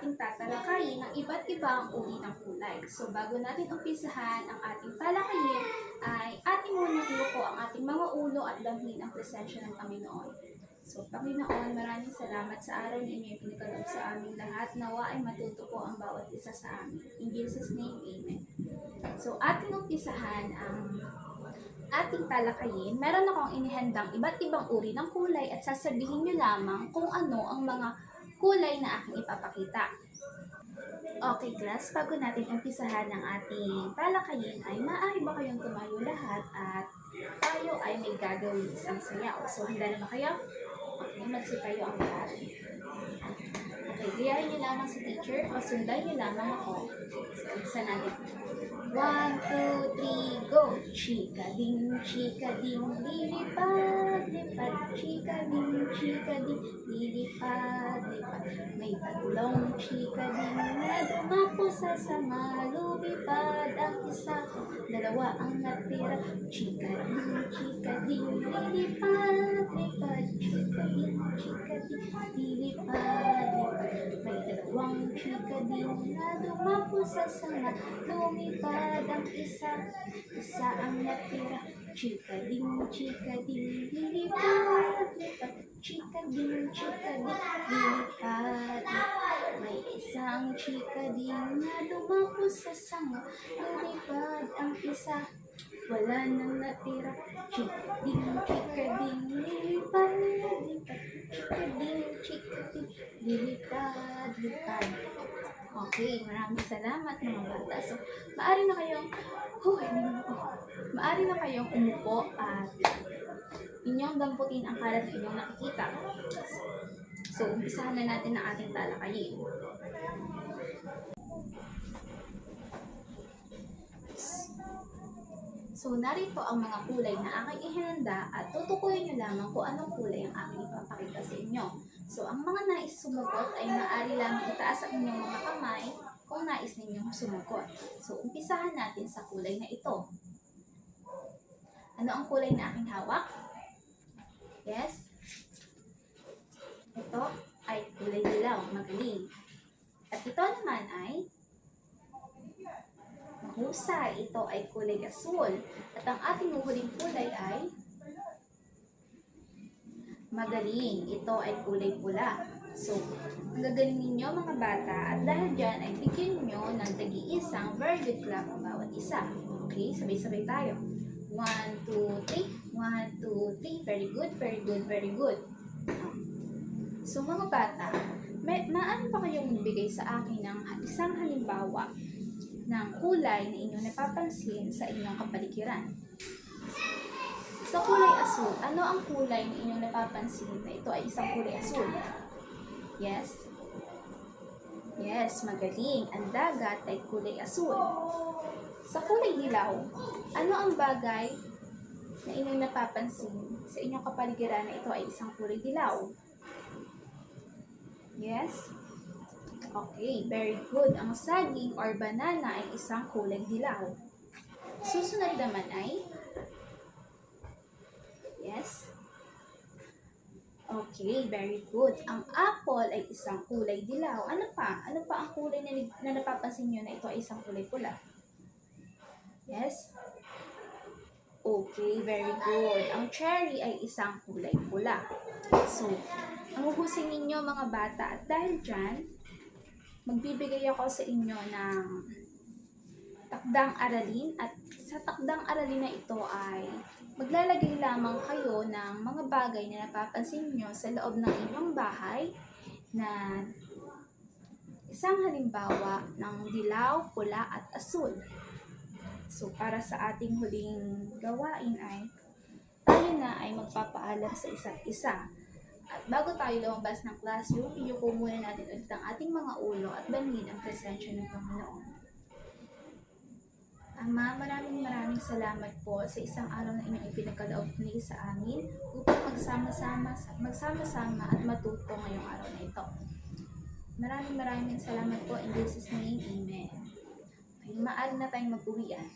ating tatalakayin ng iba't ibang uri ng kulay. So bago natin umpisahan ang ating talakayin, ay ating munang iuko ang ating mga ulo at damhin ang presensya ng Panginoon. So Panginoon, maraming salamat sa araw na inyo pinagkaloob sa aming lahat. Nawa ay matuto po ang bawat isa sa amin. In Jesus' name, Amen. So ating umpisahan ang ating talakayin. Meron akong inihandang iba't ibang uri ng kulay at sasabihin nyo lamang kung ano ang mga kulay na aking ipapakita. Okay class, bago natin umpisahan ang ating talakayin ay maaari ba kayong tumayo lahat at tayo ay may gagawin isang sayaw. So handa na ba kayo? Okay, magsipayo ang lahat. Okay, gayahin nyo lamang si teacher o sundan nyo lamang ako. So, isa natin. 1, 2, 3, go! Chika-ding, lilipad, lipad. Chika-ding, lilipad, lipad. May tatlong chika-ding na dumapo sa sanga. Lumipad ang isa, dalawa ang natira. Chika-ding, lilipad, lipad. Chika-ding, lilipad, lipad. May dalawang chika-ding na dumapo sa sanga. Lumipad ang isa, isa ang natira. Chika-ding, lilipad, lipad. Chika-ding, lilipad, lipad. May isang chika-ding na dumapo sa sanga. Lumipad ang isa, wala nang natira. Chika-ding, lilipad, lipad. Chika-ding, lilipad, lipad. Okay, maraming salamat mga bata. So, maaari na kayong umupo at inyong damputin ang kalat na inyong nakikita. So, umpisahan na natin ang ating talakayin. So, narito ang mga kulay na aking ihinanda at tutukuyin nyo lamang kung anong kulay ang aking ipapakita sa inyo. So, ang mga nais sumagot ay maaari lamang itaas ang inyong mga kamay kung nais ninyong sumagot. So, umpisahan natin sa kulay na ito. Ano ang kulay na aking hawak? Yes? Ito ay kulay dilaw, magaling. At ito naman ay mahusay. Ito ay kulay asul. At ang ating huling kulay ay magaling. Ito ay kulay pula. So, ang gagaling ninyo mga bata at dahil dyan ay bigyan nyo ng tagi-isang very good clap ang bawat isa. Okay, sabay-sabay tayo. 1, 2, 3. 1, 2, 3. Very good, very good, very good. So, mga bata, maaari pa kayong magbigay sa akin ng isang halimbawa ng kulay na inyong napapansin sa inyong kapaligiran. Sa kulay asul, ano ang kulay na inyong napapansin na ito ay isang kulay asul? Yes? Yes, magaling. Ang dagat ay kulay asul. Sa kulay dilaw, ano ang bagay na inyong napapansin sa inyong kapaligiran na ito ay isang kulay dilaw? Yes? Okay, very good. Ang saging or banana ay isang kulay dilaw. Susunod naman ay yes? Okay, very good. Ang apple ay isang kulay dilaw. Ano pa? Ano pa ang kulay na napapansin nyo na ito ay isang kulay pula? Yes? Okay, very good. Ang cherry ay isang kulay pula. So, ang huhusin ninyo mga bata at dahil dyan, magbibigay ako sa inyo ng takdang aralin at sa takdang aralin na ito ay maglalagay lamang kayo ng mga bagay na napapansin nyo sa loob ng inyong bahay na isang halimbawa ng dilaw, pula at asul. So, para sa ating huling gawain ay tayo na ay magpapaalam sa isa't isa. At bago tayo lumabas ng classroom, iyuko muna natin ulit ang ating mga ulo at damhin ang presensya ng Panginoon. Ama, maraming salamat po sa isang araw na inyong ipinagkaloob niyo sa amin upang magsama-sama at matuto ngayong araw na ito. Maraming salamat po in Jesus' name, Amen. Okay, maaari na tayong mag-uwian.